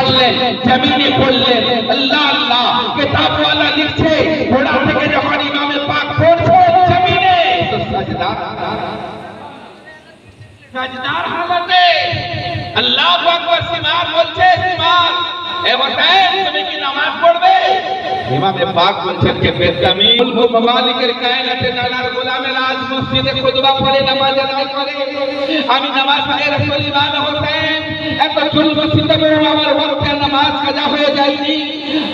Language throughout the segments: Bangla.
করলেন, জমিনে পড়লেন। আল্লাহ আল্লাহ কিতাবওয়ালা লিখছে, ঘোড়া থেকে যখন ইমামে পাক পড়ছে জমিনে, তো সাজদার হালতে আল্লাহু আকবার। সিমার বলছে, সিমার এ হোসেন তুমি কি নামাজ পড়বে? ইমামে পাক বলছেন যে বেদমিন মালিকের কায়নাতে নানার গোলামের আজ মসজিদে খুতবা পড়ে নামাজ আদায় করে, আমি নামাজ পড়ে রাসূল ইমাম হোসেন এত জুলম সিতমে আমার ওয়াক্তে নামাজ কাজা হয়ে যায়নি।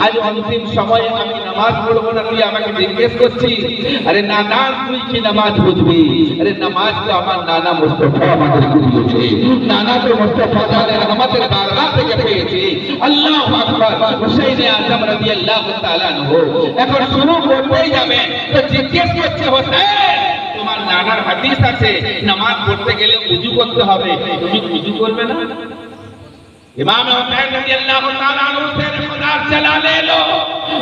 আজ অন্তিম সময়ে আমি নামাজ পড়বো না, তুই আমাকে জিজ্ঞেস করছিস? আরে নাদান তুই কি নামাজ বুঝবি? আরে নামাজ তো আমার নানা মুস্তাফা আমাদের দিয়েছে, নানা তো মুস্তাফা জানের আমাদের বারগা থেকে পেয়েছে। আল্লাহু আকবার। হুসাইন আযম রাদিয়াল্লাহু তাআলা আনহু এখন শুরু করতেই যাবে তো জিজ্ঞেস করছে, হোসেন তোমার নানার হাদিস আছে নামাজ পড়তে গেলে ওযু করতে হবে, তুমি ওযু করবে না? ইমাম হোসেন রাদিয়াল্লাহু তাআলা আনহু সে খোদার চালালে এলো,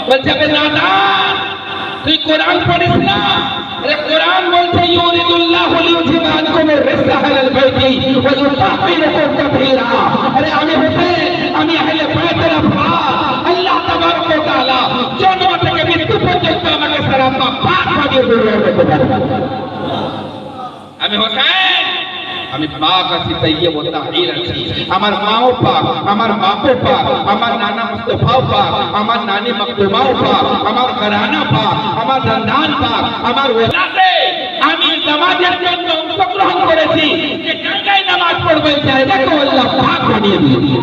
বলছে নাদান তুই কোরআন পড়িস না? আরে কোরআন বলছে ইউরিদুল্লাহু লিইউযিবা আনকুম আর-রিজসা আহলাল বাইতি ওয়া ইউতাহহিরাকুম তাতহীরা। আরে আমি হোসেন, আমি আহলে বাইতের আফরাদ, আল্লাহ তাবারক ওয়া তাআলা জন্ম থেকে মৃত্যু পর্যন্ত আমাকে সারাম্মা পাক বানিয়ে দিয়েছেন। আমি হোসেন, আমি পাক আছি, তাইয়্যিব ও তাহির আছি। আমার মাও পাক, আমার বাপও পাক, আমার নানা মুস্তাফাও পাক, আমার নানি মাকদুমাও পাক, আমার ঘরানা পাক, আমার রমজান পাক, আমার ওয়ালাতে আমি নামাজের জন্য অংশগ্রহণ করেছি। যে জায়গায় নামাজ পড়বে জায়গাকে আল্লাহ পাক বানিয়ে দিয়েছে।